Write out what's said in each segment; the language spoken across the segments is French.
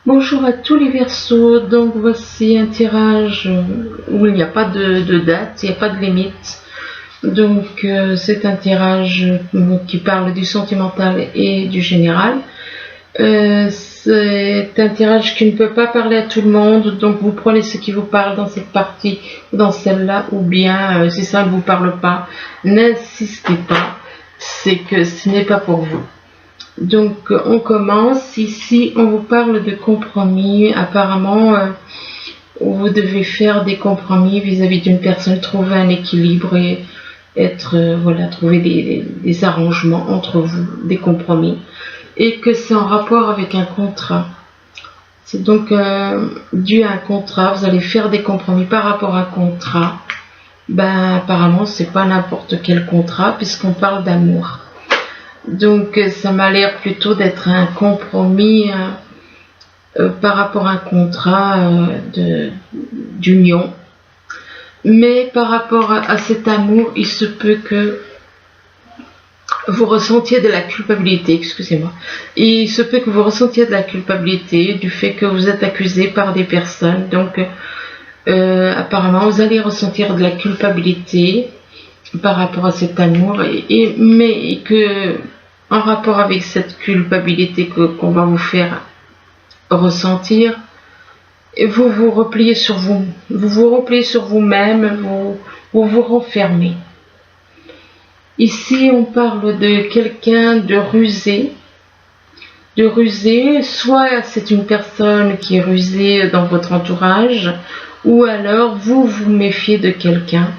Bonjour à tous les Verseaux, donc voici un tirage où il n'y a pas de date, il n'y a pas de limite. Donc c'est un tirage qui parle du sentimental et du général. C'est un tirage qui ne peut pas parler à tout le monde, donc vous prenez ce qui vous parle dans cette partie ou dans celle-là, ou bien si ça ne vous parle pas, n'insistez pas, c'est que ce n'est pas pour vous. Donc on commence, ici on vous parle de compromis, apparemment vous devez faire des compromis vis-à-vis d'une personne, trouver un équilibre et trouver des arrangements entre vous, des compromis, et que c'est en rapport avec un contrat. C'est donc dû à un contrat, vous allez faire des compromis par rapport à un contrat. Ben apparemment c'est pas n'importe quel contrat puisqu'on parle d'amour. Donc ça m'a l'air plutôt d'être un compromis par rapport à un contrat d'union. Mais par rapport à cet amour, il se peut que vous ressentiez de la culpabilité, excusez-moi. Il se peut que vous ressentiez de la culpabilité du fait que vous êtes accusé par des personnes. Donc apparemment vous allez ressentir de la culpabilité par rapport à cet amour, mais que en rapport avec cette culpabilité qu'on va vous faire ressentir, vous vous repliez sur vous-même, vous renfermez. Ici on parle de quelqu'un de rusé, soit c'est une personne qui est rusée dans votre entourage, ou alors vous vous méfiez de quelqu'un.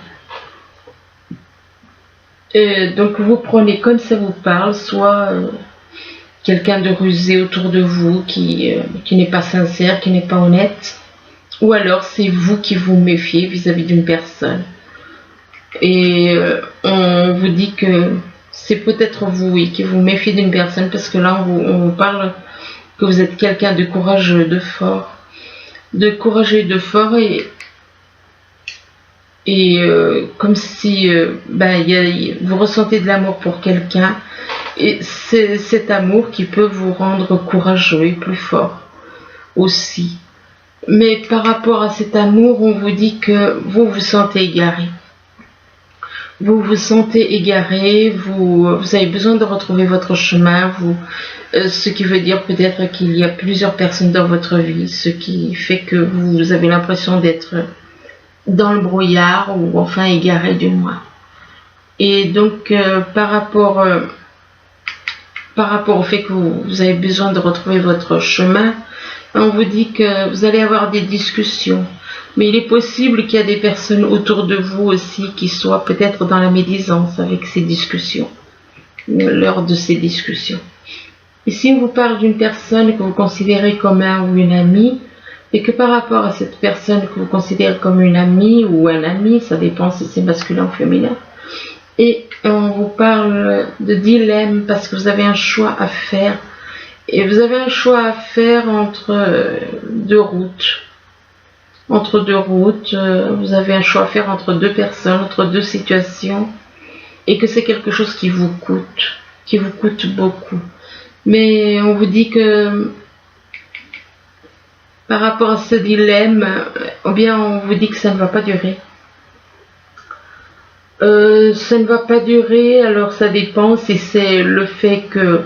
Donc vous prenez comme ça vous parle, soit quelqu'un de rusé autour de vous qui n'est pas sincère, qui n'est pas honnête, ou alors c'est vous qui vous méfiez vis-à-vis d'une personne. Et on vous dit que c'est peut-être vous, oui, qui vous méfiez d'une personne, parce que là on vous parle que vous êtes quelqu'un de courageux, de fort, et comme si vous ressentez de l'amour pour quelqu'un, et c'est cet amour qui peut vous rendre courageux et plus fort aussi. Mais par rapport à cet amour, on vous dit que vous vous sentez égaré. Vous vous sentez égaré, vous avez besoin de retrouver votre chemin, ce qui veut dire peut-être qu'il y a plusieurs personnes dans votre vie, ce qui fait que vous avez l'impression d'être dans le brouillard, ou enfin égaré du moins. Et donc par rapport au fait que vous avez besoin de retrouver votre chemin, on vous dit que vous allez avoir des discussions. Mais il est possible qu'il y a des personnes autour de vous aussi qui soient peut-être dans la médisance avec ces discussions, lors de ces discussions. Ici on vous parle d'une personne que vous considérez comme un ou une amie, et que par rapport à cette personne que vous considérez comme une amie ou un ami, ça dépend si c'est masculin ou féminin, et on vous parle de dilemme parce que vous avez un choix à faire, et vous avez un choix à faire entre deux routes. Vous avez un choix à faire entre deux personnes, entre deux situations, et que c'est quelque chose qui vous coûte beaucoup. Mais on vous dit que par rapport à ce dilemme, eh bien on vous dit que ça ne va pas durer. Ça ne va pas durer, alors ça dépend si c'est le fait que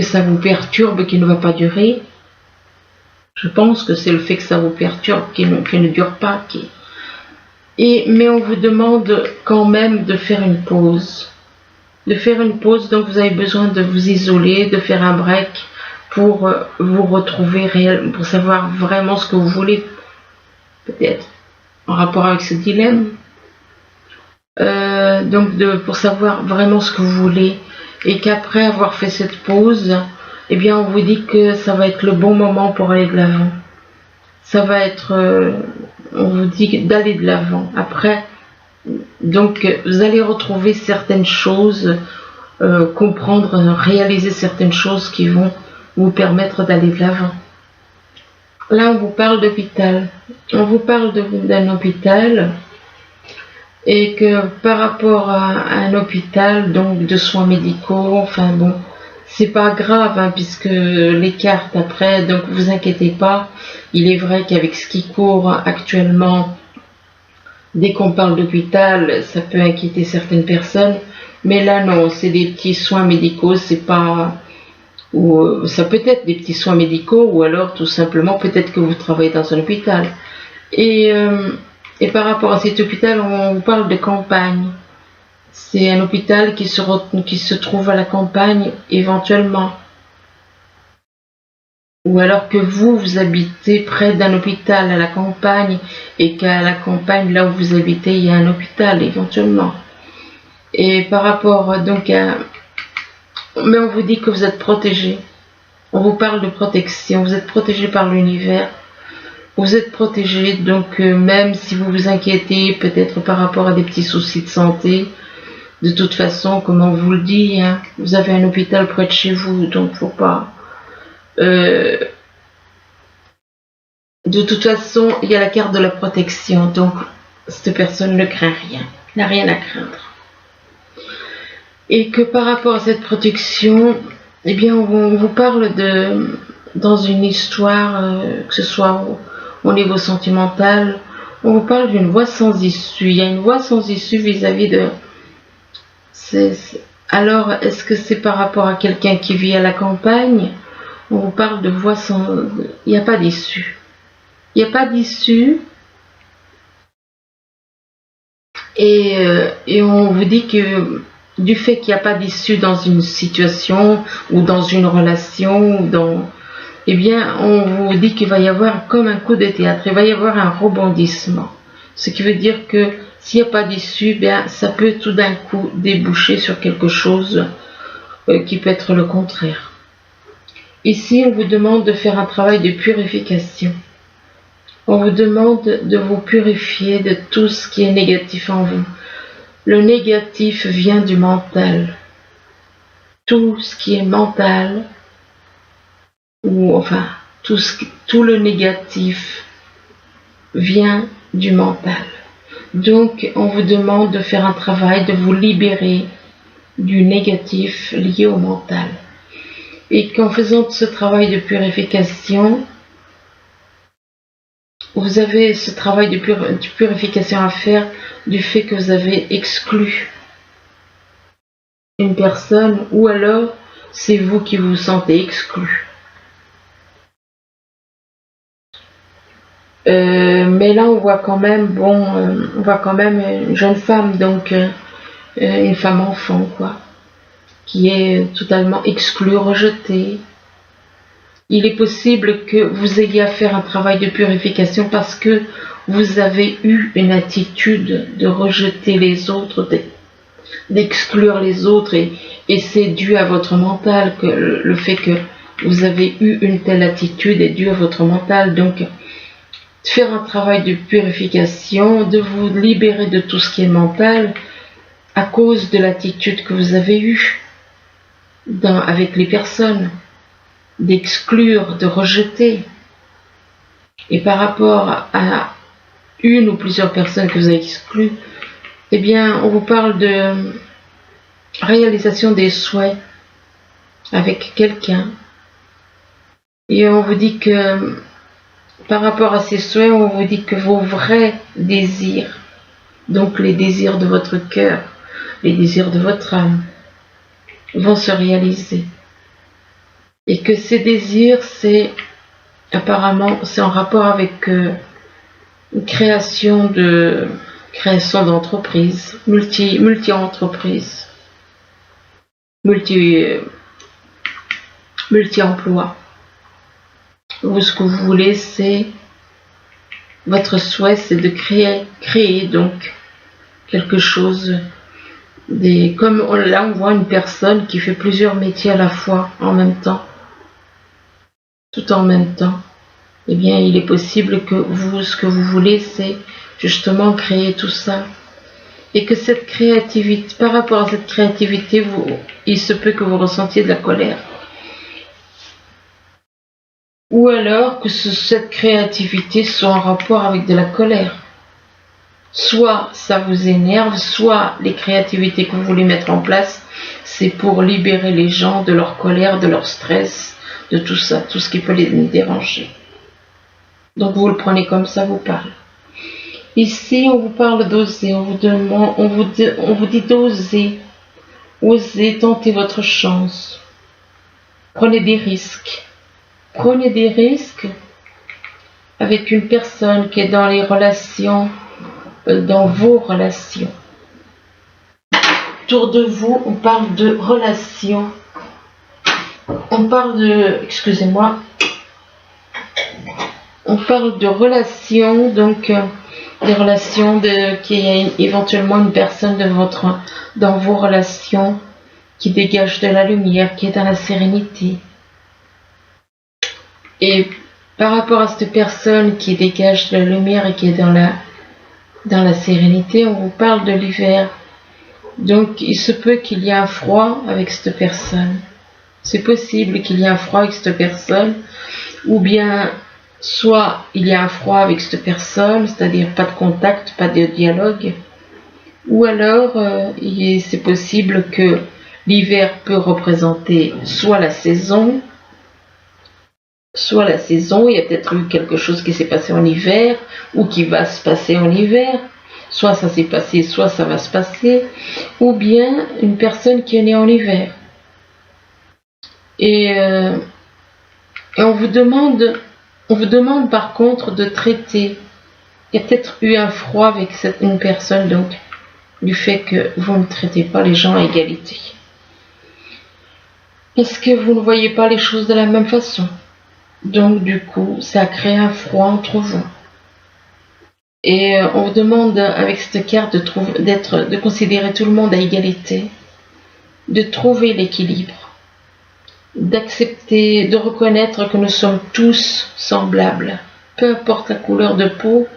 ça vous perturbe qui ne va pas durer. Je pense que c'est le fait que ça vous perturbe qui ne dure pas. Mais on vous demande quand même de faire une pause. Donc vous avez besoin de vous isoler, de faire un break pour vous retrouver réellement, pour savoir vraiment ce que vous voulez, peut-être, en rapport avec ce dilemme. Pour savoir vraiment ce que vous voulez, et qu'après avoir fait cette pause, eh bien on vous dit que ça va être le bon moment pour aller de l'avant. Ça va être, on vous dit d'aller de l'avant. Après, donc vous allez retrouver certaines choses, comprendre, réaliser certaines choses qui vont vous permettre d'aller de l'avant. Là on vous parle d'hôpital. On vous parle d'un hôpital, et que par rapport à un hôpital, donc de soins médicaux, enfin bon, c'est pas grave, hein, puisque les cartes après, donc vous inquiétez pas. Il est vrai qu'avec ce qui court actuellement, dès qu'on parle d'hôpital, ça peut inquiéter certaines personnes. Mais là, non, c'est des petits soins médicaux, c'est pas... Ou ça peut être des petits soins médicaux, ou alors tout simplement, peut-être que vous travaillez dans un hôpital. Et, euh, et par rapport à cet hôpital, on vous parle de campagne. C'est un hôpital qui se trouve à la campagne éventuellement. Ou alors que vous habitez près d'un hôpital à la campagne et qu'à la campagne, là où vous habitez, il y a un hôpital éventuellement. Et par rapport donc à... Mais on vous dit que vous êtes protégé. On vous parle de protection. Vous êtes protégé par l'univers. Vous êtes protégé, donc même si vous vous inquiétez peut-être par rapport à des petits soucis de santé, de toute façon, comme on vous le dit, hein, vous avez un hôpital près de chez vous, donc faut pas... de toute façon, il y a la carte de la protection, donc cette personne ne craint rien, n'a rien à craindre. Et que par rapport à cette protection, eh bien, on vous parle de... dans une histoire, que ce soit au niveau sentimental, on vous parle d'une voie sans issue. Il y a une voie sans issue vis-à-vis de... Alors, est-ce que c'est par rapport à quelqu'un qui vit à la campagne? On vous parle de voie sans... Il n'y a pas d'issue. Il n'y a pas d'issue. Et on vous dit que du fait qu'il n'y a pas d'issue dans une situation ou dans une relation, eh bien, on vous dit qu'il va y avoir comme un coup de théâtre, il va y avoir un rebondissement. Ce qui veut dire que s'il n'y a pas d'issue, bien, ça peut tout d'un coup déboucher sur quelque chose qui peut être le contraire. Ici, on vous demande de faire un travail de purification. On vous demande de vous purifier de tout ce qui est négatif en vous. Le négatif vient du mental. Tout ce qui est mental, ou enfin, tout le négatif vient du mental. Donc, on vous demande de faire un travail, de vous libérer du négatif lié au mental. Et qu'en faisant ce travail de purification, vous avez ce travail de purification à faire du fait que vous avez exclu une personne, ou alors c'est vous qui vous sentez exclu. Mais là on voit quand même, on voit quand même une jeune femme, donc une femme enfant, quoi, qui est totalement exclue, rejetée. Il est possible que vous ayez à faire un travail de purification parce que vous avez eu une attitude de rejeter les autres, d'exclure les autres, et c'est dû à votre mental, que le fait que vous avez eu une telle attitude est dû à votre mental. Donc, faire un travail de purification, de vous libérer de tout ce qui est mental à cause de l'attitude que vous avez eue avec les personnes, d'exclure, de rejeter. Et par rapport à une ou plusieurs personnes que vous avez exclues, eh bien, on vous parle de réalisation des souhaits avec quelqu'un. Et on vous dit que par rapport à ces souhaits, on vous dit que vos vrais désirs, donc les désirs de votre cœur, les désirs de votre âme, vont se réaliser. Et que ces désirs, apparemment, c'est en rapport avec une création d'entreprises, multi-entreprises, multi-emploi. Vous, ce que vous voulez, votre souhait, c'est de créer donc quelque chose, comme là on voit une personne qui fait plusieurs métiers à la fois, en même temps, tout en même temps. Eh bien, il est possible que vous, ce que vous voulez, c'est justement créer tout ça. Et que cette créativité, par rapport à cette créativité, il se peut que vous ressentiez de la colère. Ou alors que cette créativité soit en rapport avec de la colère. soit ça vous énerve, soit les créativités que vous voulez mettre en place, c'est pour libérer les gens de leur colère, de leur stress, de tout ça, tout ce qui peut les déranger. Donc vous le prenez comme ça vous parle. Ici, on vous parle d'oser, on vous dit d'oser. Osez tenter votre chance. Prenez des risques. Prenez des risques avec une personne qui est dans les relations, dans vos relations. Autour de vous, on parle de relations. On parle de, excusez-moi, on parle de relations, donc des relations qu'il y a éventuellement une personne dans vos relations qui dégage de la lumière, qui est dans la sérénité. Et par rapport à cette personne qui dégage de la lumière et qui est dans la sérénité, on vous parle de l'hiver. Donc il se peut qu'il y ait un froid avec cette personne. C'est possible qu'il y ait un froid avec cette personne, ou bien soit il y a un froid avec cette personne, c'est-à-dire pas de contact, pas de dialogue, ou alors c'est possible que l'hiver peut représenter soit la saison, il y a peut-être eu quelque chose qui s'est passé en hiver, ou qui va se passer en hiver, soit ça s'est passé, soit ça va se passer, ou bien une personne qui est née en hiver. Et on vous demande par contre de traiter. Il y a peut-être eu un froid avec une personne, donc du fait que vous ne traitez pas les gens à égalité. Est-ce que vous ne voyez pas les choses de la même façon? Donc du coup, ça crée un froid entre vous. Et on vous demande avec cette carte de considérer tout le monde à égalité, de trouver l'équilibre, d'accepter, de reconnaître que nous sommes tous semblables. Peu importe la couleur de peau,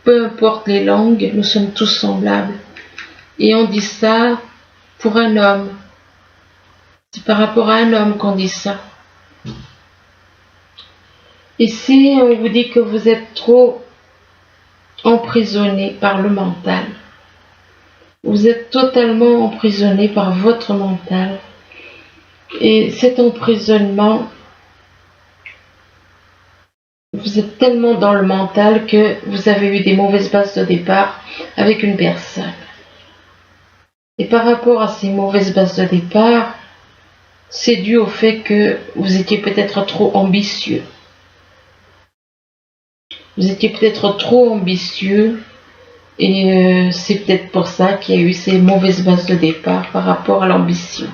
peu importe les langues, nous sommes tous semblables. Et on dit ça pour un homme. C'est par rapport à un homme qu'on dit ça. Ici, on vous dit que vous êtes trop emprisonné par le mental. Vous êtes totalement emprisonné par votre mental. Et cet emprisonnement, vous êtes tellement dans le mental que vous avez eu des mauvaises bases de départ avec une personne. Et par rapport à ces mauvaises bases de départ, c'est dû au fait que vous étiez peut-être trop ambitieux. Vous étiez peut-être trop ambitieux et c'est peut-être pour ça qu'il y a eu ces mauvaises bases de départ par rapport à l'ambition.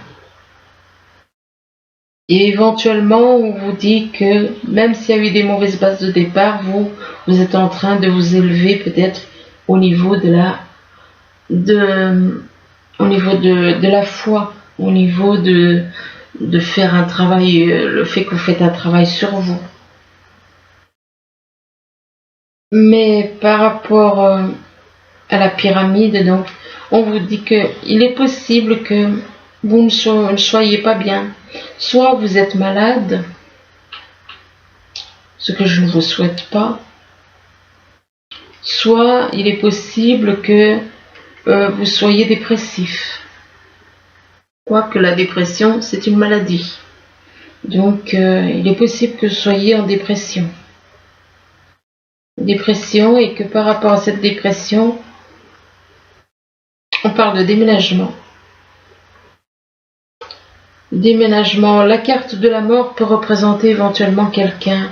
Et éventuellement, on vous dit que même s'il y a eu des mauvaises bases de départ, vous êtes en train de vous élever peut-être au niveau de la foi, au niveau de faire un travail, le fait que vous faites un travail sur vous. Mais par rapport à la pyramide, donc, on vous dit qu'il est possible que vous ne soyez pas bien. Soit vous êtes malade, ce que je ne vous souhaite pas, soit il est possible que vous soyez dépressif. Quoique la dépression, c'est une maladie. Donc, il est possible que vous soyez en dépression. Dépression, et que par rapport à cette dépression, on parle de déménagement. Déménagement, la carte de la mort peut représenter éventuellement quelqu'un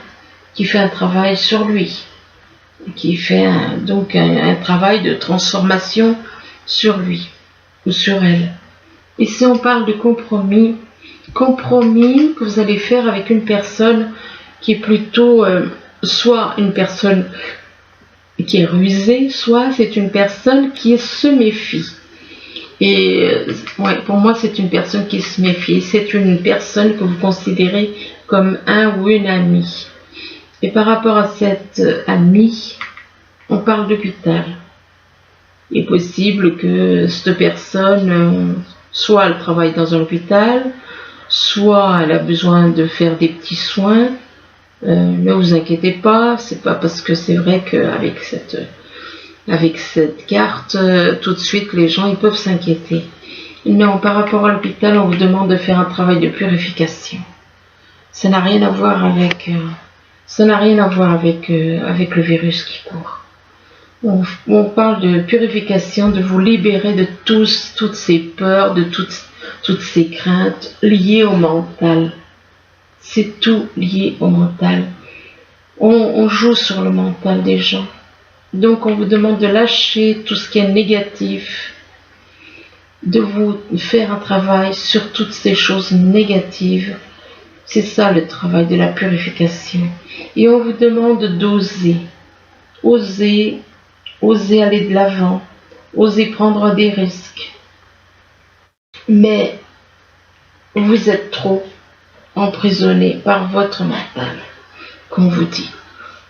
qui fait un travail sur lui, qui fait un travail de transformation sur lui ou sur elle. Ici on parle de compromis que vous allez faire avec une personne qui est plutôt soit une personne qui est rusée, soit c'est une personne qui se méfie. Et pour moi, c'est une personne qui se méfie. C'est une personne que vous considérez comme un ou une amie. Et par rapport à cette amie, on parle d'hôpital. Il est possible que cette personne, soit elle travaille dans un hôpital, soit elle a besoin de faire des petits soins. Ne vous inquiétez pas, c'est pas parce que c'est vrai qu'avec Avec cette carte, tout de suite, les gens ils peuvent s'inquiéter. Non, par rapport à l'hôpital, on vous demande de faire un travail de purification. Ça n'a rien à voir avec, avec le virus qui court. On parle de purification, de vous libérer de toutes ces peurs, de toutes ces craintes liées au mental. C'est tout lié au mental. On joue sur le mental des gens. Donc on vous demande de lâcher tout ce qui est négatif, de vous faire un travail sur toutes ces choses négatives. C'est ça le travail de la purification. Et on vous demande d'oser. Oser aller de l'avant. Oser prendre des risques. Mais vous êtes trop emprisonné par votre mental, qu'on vous dit.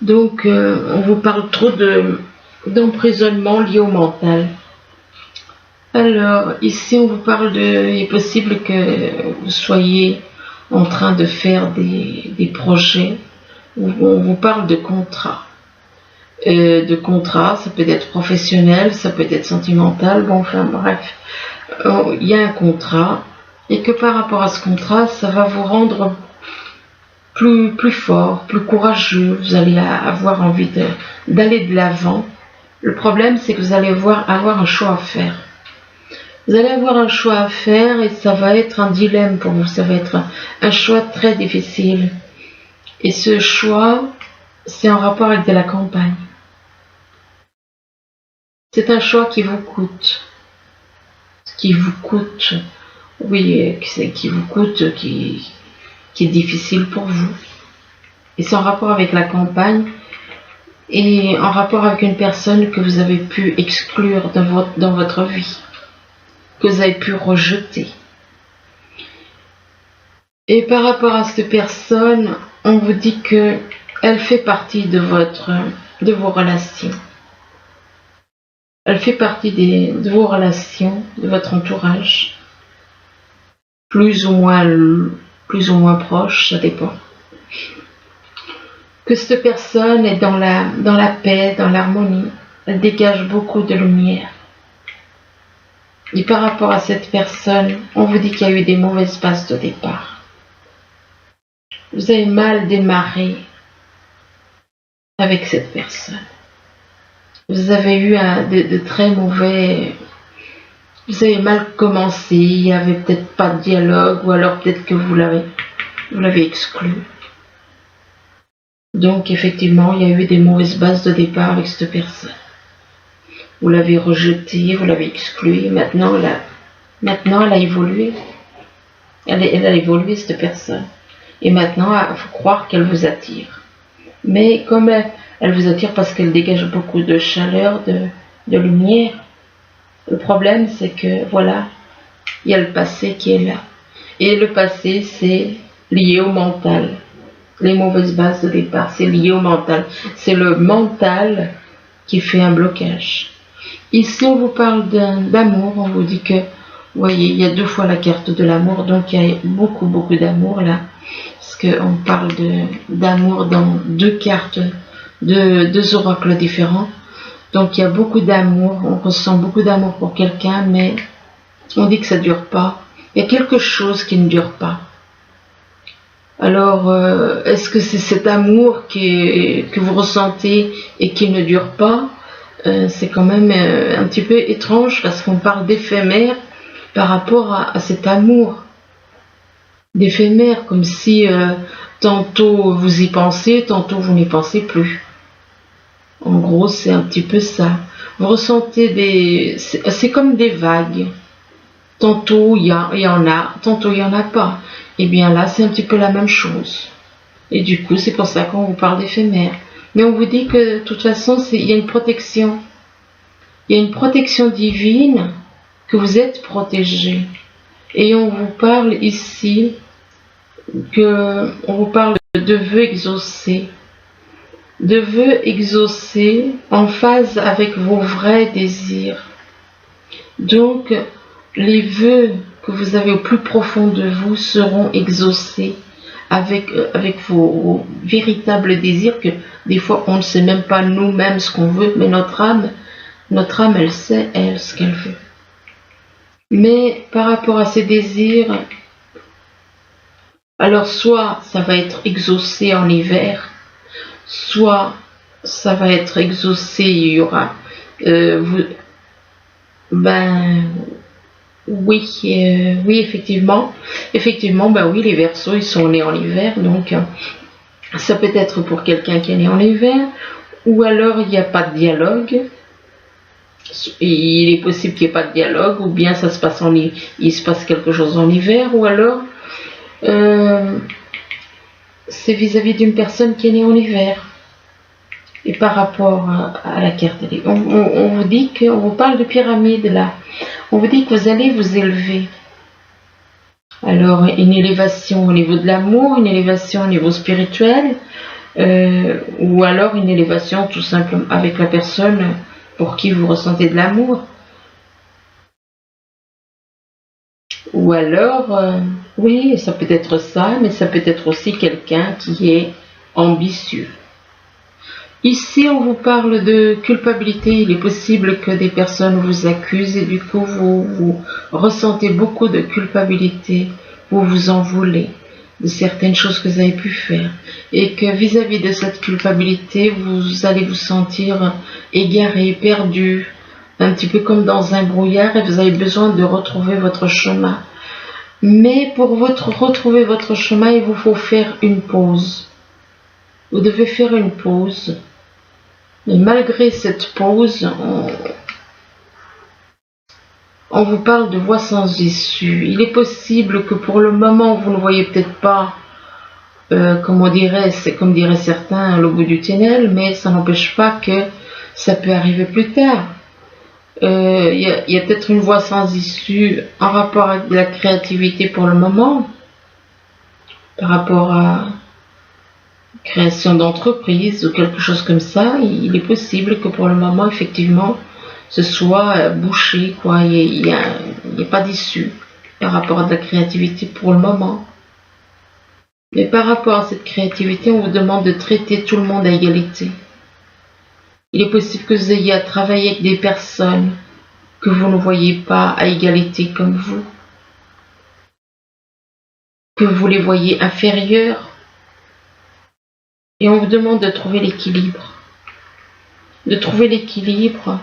Donc, on vous parle trop d'emprisonnement lié au mental. Alors, ici, on vous parle il est possible que vous soyez en train de faire des projets où on vous parle de contrat. Ça peut être professionnel, ça peut être sentimental, bon, enfin bref. Il y a un contrat, et que par rapport à ce contrat, ça va vous rendre plus fort, plus courageux, vous allez avoir envie d'aller de l'avant. Le problème, c'est que vous allez avoir un choix à faire. Vous allez avoir un choix à faire et ça va être un dilemme pour vous, ça va être un choix très difficile. Et ce choix, c'est en rapport avec de la campagne. C'est un choix qui vous coûte. Qui est difficile pour vous. Et c'est en rapport avec la campagne et en rapport avec une personne que vous avez pu exclure dans votre vie, que vous avez pu rejeter. Et par rapport à cette personne, on vous dit que elle fait partie de vos relations. Elle fait partie de vos relations, de votre entourage, plus ou moins proche, ça dépend. Que cette personne est dans la paix, dans l'harmonie, elle dégage beaucoup de lumière. Et par rapport à cette personne, on vous dit qu'il y a eu des mauvaises bases de départ. Vous avez mal démarré avec cette personne. Vous avez eu de très mauvais... Vous avez mal commencé, il n'y avait peut-être pas de dialogue, ou alors peut-être que vous l'avez exclu. Donc effectivement, il y a eu des mauvaises bases de départ avec cette personne. Vous l'avez rejeté, vous l'avez exclu, maintenant elle a évolué. Elle a évolué, cette personne. Et maintenant, il faut croire qu'elle vous attire. Mais comme elle vous attire parce qu'elle dégage beaucoup de chaleur, de lumière, le problème c'est que, voilà, il y a le passé qui est là. Et le passé, c'est lié au mental. Les mauvaises bases de départ, c'est lié au mental. C'est le mental qui fait un blocage. Ici, on vous parle d'amour. On vous dit que, vous voyez, il y a 2 fois la carte de l'amour. Donc, il y a beaucoup d'amour là. Parce qu'on parle d'amour dans 2 cartes, 2 oracles différents. Donc, il y a beaucoup d'amour. On ressent beaucoup d'amour pour quelqu'un, mais on dit que ça ne dure pas. Il y a quelque chose qui ne dure pas. Alors, est-ce que c'est cet amour que vous ressentez et qui ne dure pas? C'est quand même un petit peu étrange parce qu'on parle d'éphémère par rapport à cet amour. D'éphémère, comme si tantôt vous y pensez, tantôt vous n'y pensez plus. En gros, c'est un petit peu ça. Vous ressentez c'est comme des vagues. Tantôt il y en a, tantôt il n'y en a pas. Et bien là, c'est un petit peu la même chose. Et du coup, c'est pour ça qu'on vous parle d'éphémère. Mais on vous dit que de toute façon, il y a une protection. Il y a une protection divine, que vous êtes protégé. Et on vous parle ici, on vous parle de vœux exaucés. De vœux exaucés en phase avec vos vrais désirs. Donc, les vœux que vous avez au plus profond de vous seront exaucés avec vos véritables désirs, que des fois on ne sait même pas nous-mêmes ce qu'on veut, mais notre âme Notre âme, elle sait, elle, ce qu'elle veut. Mais par rapport à ses désirs, alors soit ça va être exaucé en hiver, soit ça va être exaucé, il y aura... oui, oui, effectivement. Effectivement, ben oui, les Verseaux, ils sont nés en hiver, donc ça peut être pour quelqu'un qui est né en hiver, ou alors il n'y a pas de dialogue. Il est possible qu'il n'y ait pas de dialogue, ou bien ça se passe il se passe quelque chose en hiver, ou alors c'est vis-à-vis d'une personne qui est née en hiver. Et par rapport à la carte, on vous dit qu'on vous parle de pyramide là. On vous dit que vous allez vous élever. Alors une élévation au niveau de l'amour, une élévation au niveau spirituel, ou alors une élévation tout simplement avec la personne pour qui vous ressentez de l'amour. Ou alors, oui, ça peut être ça, mais ça peut être aussi quelqu'un qui est ambitieux. Ici, on vous parle de culpabilité. Il est possible que des personnes vous accusent et du coup, vous ressentez beaucoup de culpabilité. Vous vous en voulez de certaines choses que vous avez pu faire. Et que vis-à-vis de cette culpabilité, vous allez vous sentir égaré, perdu, un petit peu comme dans un brouillard et vous avez besoin de retrouver votre chemin. Mais pour retrouver votre chemin, il vous faut faire une pause. Vous devez faire une pause. Mais malgré cette pause, on vous parle de voies sans issue. Il est possible que pour le moment, vous ne voyez peut-être pas, comme diraient certains, le bout du tunnel, mais ça n'empêche pas que ça peut arriver plus tard. Il y a peut-être une voie sans issue en rapport avec la créativité pour le moment, par rapport à création d'entreprise ou quelque chose comme ça. Il est possible que pour le moment, effectivement, ce soit bouché, quoi. Il n'y a pas d'issue par rapport à de la créativité pour le moment. Mais par rapport à cette créativité, on vous demande de traiter tout le monde à égalité. Il est possible que vous ayez à travailler avec des personnes que vous ne voyez pas à égalité comme vous, que vous les voyez inférieurs. Et on vous demande de trouver l'équilibre. De trouver l'équilibre,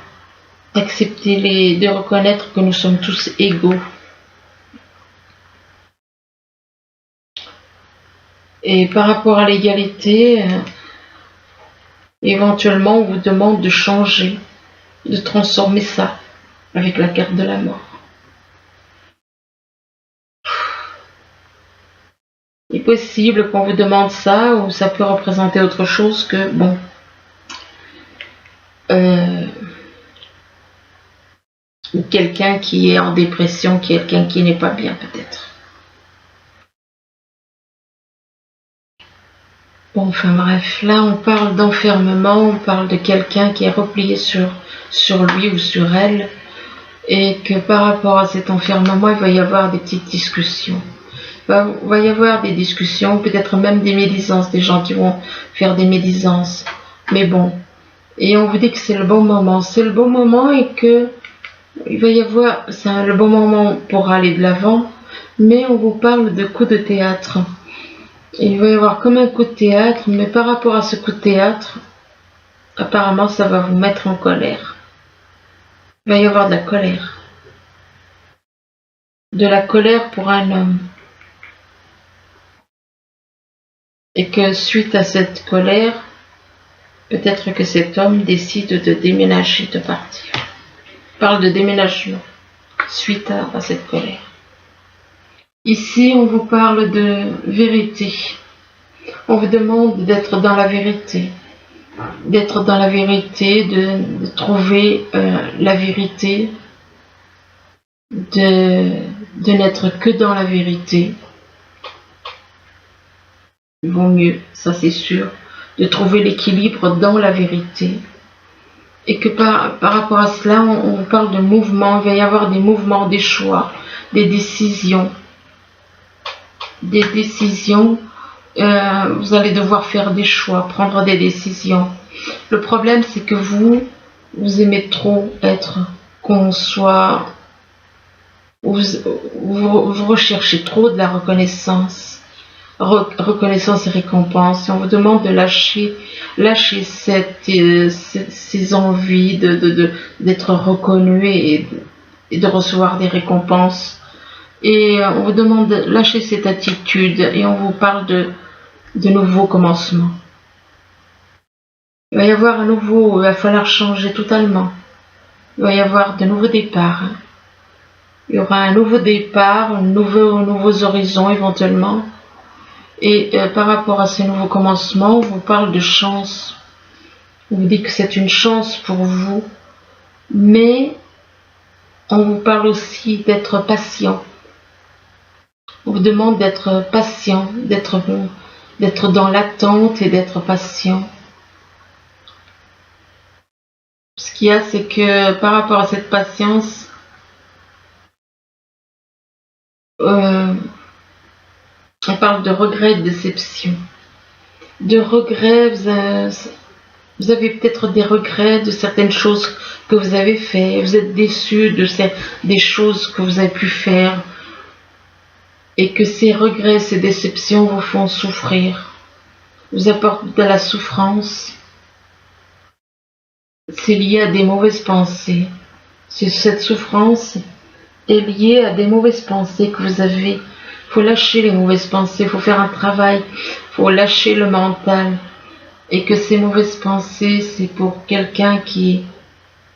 d'accepter de reconnaître que nous sommes tous égaux. Et par rapport à l'égalité, éventuellement on vous demande de changer, de transformer ça avec la carte de la mort. Il est possible qu'on vous demande ça, ou ça peut représenter autre chose que, bon, quelqu'un qui est en dépression, quelqu'un qui n'est pas bien peut-être. Bon, enfin bref, là on parle d'enfermement, on parle de quelqu'un qui est replié sur lui ou sur elle, et que par rapport à cet enfermement, il va y avoir des petites discussions. Il va y avoir des discussions, peut-être même des médisances, des gens qui vont faire des médisances. Mais bon, et on vous dit que c'est le bon moment. C'est le bon moment et que il va y avoir, c'est le bon moment pour aller de l'avant, mais on vous parle de coup de théâtre. Il va y avoir comme un coup de théâtre, mais par rapport à ce coup de théâtre, apparemment ça va vous mettre en colère. Il va y avoir de la colère. De la colère pour un homme. Et que suite à cette colère, peut-être que cet homme décide de déménager, de partir. Il parle de déménagement suite à cette colère. Ici, on vous parle de vérité. On vous demande d'être dans la vérité. D'être dans la vérité, de trouver la vérité, de n'être que dans la vérité. Il vaut mieux, ça c'est sûr, de trouver l'équilibre dans la vérité. Et que par rapport à cela, on parle de mouvement, il va y avoir des mouvements, des choix, des décisions. Des décisions, vous allez devoir faire des choix, prendre des décisions. Le problème c'est que vous vous aimez trop être qu'on soit, vous recherchez trop de la reconnaissance, reconnaissance et récompense. Et on vous demande de lâcher ces envies d'être reconnu et de recevoir des récompenses. Et on vous demande de lâcher cette attitude et on vous parle de nouveaux commencements. Il va y avoir un nouveau, il va falloir changer totalement. Il va y avoir de nouveaux départs. Il y aura un nouveau départ, nouveaux horizons éventuellement. Et par rapport à ces nouveaux commencements, on vous parle de chance. On vous dit que c'est une chance pour vous, mais on vous parle aussi d'être patient. On vous demande d'être patient, d'être dans l'attente et d'être patient. Ce qu'il y a, c'est que par rapport à cette patience, on parle de regrets et de déception. De regrets, vous avez peut-être des regrets de certaines choses que vous avez faites. Vous êtes déçus des choses que vous avez pu faire. Et que ces regrets, ces déceptions vous font souffrir. Vous apportent de la souffrance. C'est lié à des mauvaises pensées. Cette souffrance est liée à des mauvaises pensées que vous avez. Il faut lâcher les mauvaises pensées, il faut faire un travail, il faut lâcher le mental. Et que ces mauvaises pensées, c'est pour quelqu'un qui...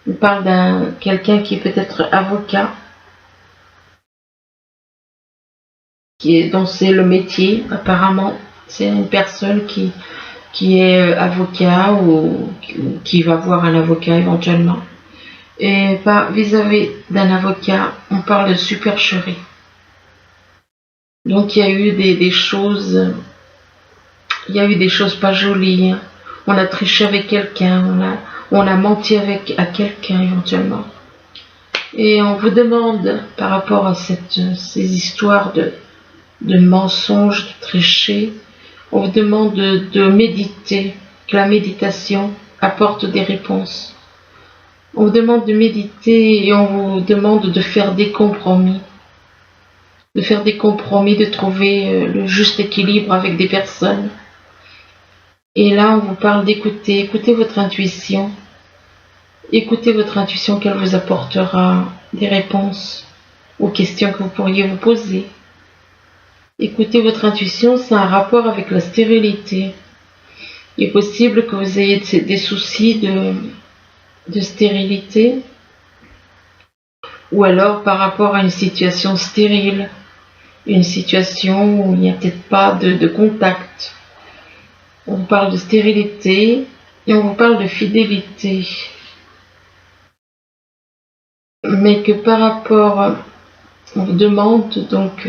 On parle quelqu'un qui est peut-être avocat, dont c'est le métier, apparemment. C'est une personne qui est avocat ou qui va voir un avocat éventuellement. Et vis-à-vis d'un avocat, on parle de supercherie. Donc il y a eu des choses, il y a eu des choses pas jolies. On a triché avec quelqu'un, on a menti à quelqu'un éventuellement. Et on vous demande, par rapport à ces histoires de mensonges, de tricher, on vous demande de méditer, que la méditation apporte des réponses. On vous demande de méditer et on vous demande de faire des compromis. De trouver le juste équilibre avec des personnes. Et là, on vous parle d'écouter. Écoutez votre intuition. Écoutez votre intuition qu'elle vous apportera des réponses aux questions que vous pourriez vous poser. Écoutez votre intuition, c'est un rapport avec la stérilité. Il est possible que vous ayez des soucis de stérilité, ou alors par rapport à une situation stérile, une situation où il n'y a peut-être pas de contact. On vous parle de stérilité et on vous parle de fidélité. Mais que par rapport, on vous demande donc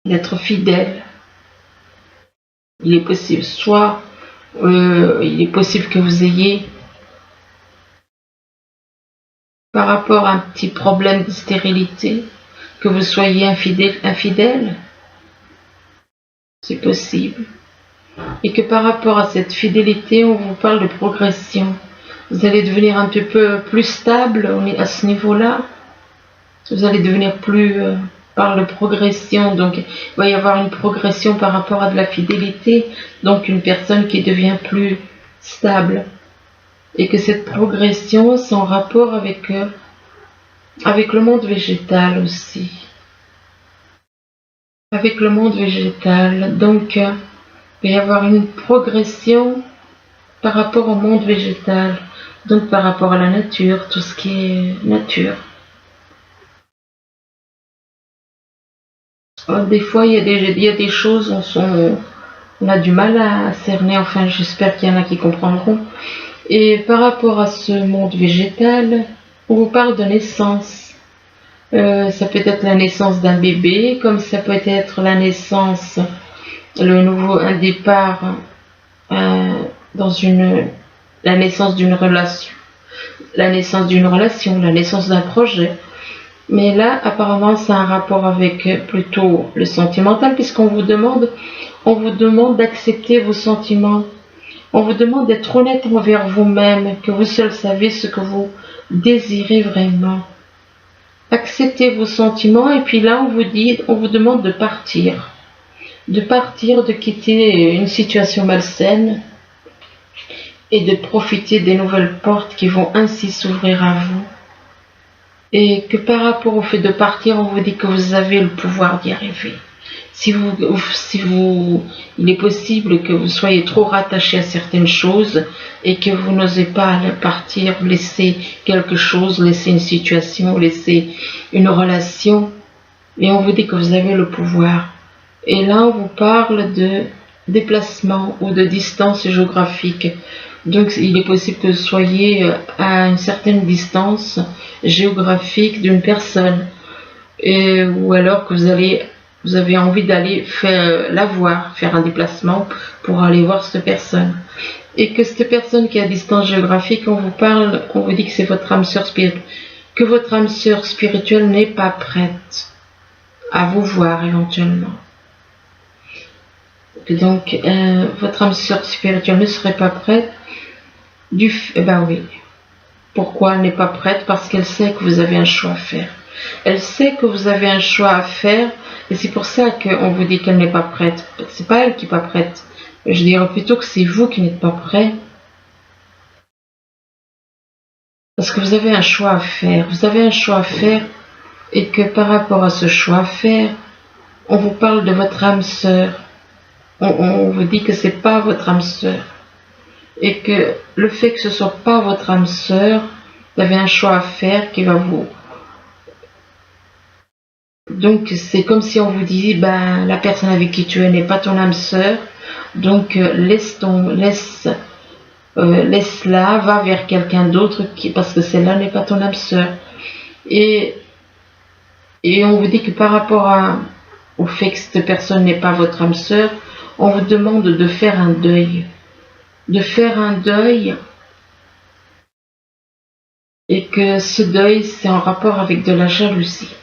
d'être fidèle. Il est possible, il est possible que vous ayez, par rapport à un petit problème de stérilité, que vous soyez infidèle. C'est possible. Et que par rapport à cette fidélité, on vous parle de progression. Vous allez devenir un petit peu plus stable à ce niveau-là. Vous allez devenir plus... parle de progression, donc il va y avoir une progression par rapport à de la fidélité, donc une personne qui devient plus stable. Et que cette progression, c'est en rapport avec le monde végétal aussi. Avec le monde végétal, donc il va y avoir une progression par rapport au monde végétal, donc par rapport à la nature, tout ce qui est nature. Des fois, il y a des choses, on a du mal à cerner, enfin j'espère qu'il y en a qui comprendront. Et par rapport à ce monde végétal, on vous parle de naissance. Ça peut être la naissance d'un bébé, comme ça peut être la naissance, un départ la naissance d'une relation, la naissance d'un projet. Mais là, apparemment, c'est un rapport avec plutôt le sentimental, puisqu'on vous demande d'accepter vos sentiments. On vous demande d'être honnête envers vous-même, que vous seul savez ce que vous désirez vraiment. Acceptez vos sentiments et puis là on vous demande de partir. De quitter une situation malsaine et de profiter des nouvelles portes qui vont ainsi s'ouvrir à vous. Et que par rapport au fait de partir, on vous dit que vous avez le pouvoir d'y arriver. Il est possible que vous soyez trop rattaché à certaines choses et que vous n'osez pas partir, laisser quelque chose, laisser une situation, laisser une relation. Et on vous dit que vous avez le pouvoir. Et là, on vous parle de déplacement ou de distance géographique. Donc, il est possible que vous soyez à une certaine distance géographique d'une personne. Ou alors que vous avez envie d'aller la voir, faire un déplacement pour aller voir cette personne. Et que cette personne qui est à distance géographique, on vous dit que c'est votre âme sœur spirituelle, que votre âme sœur spirituelle n'est pas prête à vous voir éventuellement. Donc, votre âme sœur spirituelle ne serait pas prête ben oui. Pourquoi elle n'est pas prête? Parce qu'elle sait que vous avez un choix à faire. Elle sait que vous avez un choix à faire et c'est pour ça qu'on vous dit qu'elle n'est pas prête. C'est pas elle qui n'est pas prête. Je dirais plutôt que c'est vous qui n'êtes pas prêt. Parce que vous avez un choix à faire. Vous avez un choix à faire et que par rapport à ce choix à faire, on vous parle de votre âme sœur. On vous dit que c'est pas votre âme sœur. Et que le fait que ce soit pas votre âme sœur, vous avez un choix à faire qui va vous... Donc c'est comme si on vous dit, ben la personne avec qui tu es n'est pas ton âme sœur, donc laisse-la, va vers quelqu'un d'autre parce que celle-là n'est pas ton âme sœur. Et on vous dit que par rapport au fait que cette personne n'est pas votre âme sœur, on vous demande de faire un deuil. De faire un deuil et que ce deuil c'est en rapport avec de la jalousie.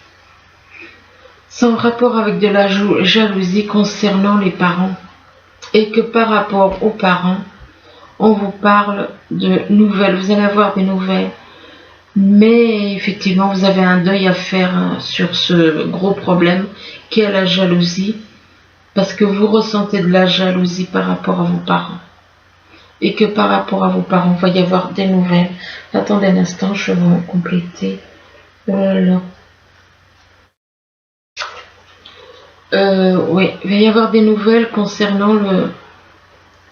C'est en rapport avec de la jalousie concernant les parents et que par rapport aux parents, on vous parle de nouvelles, vous allez avoir des nouvelles. Mais effectivement, vous avez un deuil à faire sur ce gros problème qui est la jalousie parce que vous ressentez de la jalousie par rapport à vos parents. Et que par rapport à vos parents, il va y avoir des nouvelles. Attendez un instant, je vais vous compléter. Voilà. Oui, il va y avoir des nouvelles concernant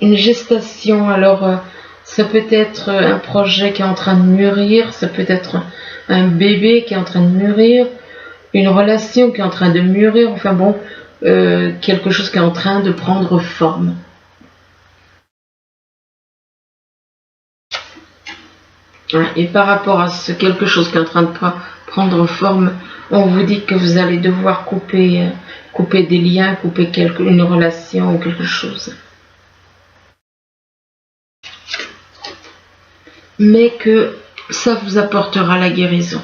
une gestation. Alors, ça peut être un projet qui est en train de mûrir, ça peut être un bébé qui est en train de mûrir, une relation qui est en train de mûrir, enfin bon, quelque chose qui est en train de prendre forme. Et par rapport à ce quelque chose qui est en train de prendre forme, on vous dit que vous allez devoir couper des liens, couper une relation ou quelque chose. Mais que ça vous apportera la guérison.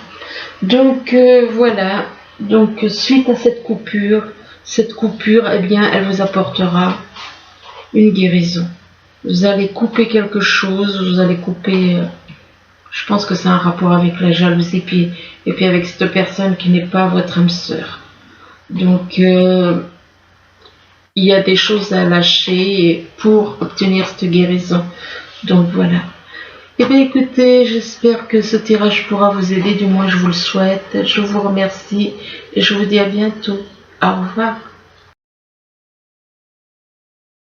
Donc voilà, donc suite à cette coupure, eh bien, elle vous apportera une guérison. Vous allez couper quelque chose, vous allez couper... je pense que c'est un rapport avec la jalousie et puis avec cette personne qui n'est pas votre âme sœur. Donc, il y a des choses à lâcher pour obtenir cette guérison. Donc, voilà. Eh bien, écoutez, j'espère que ce tirage pourra vous aider. Du moins, je vous le souhaite. Je vous remercie et je vous dis à bientôt. Au revoir.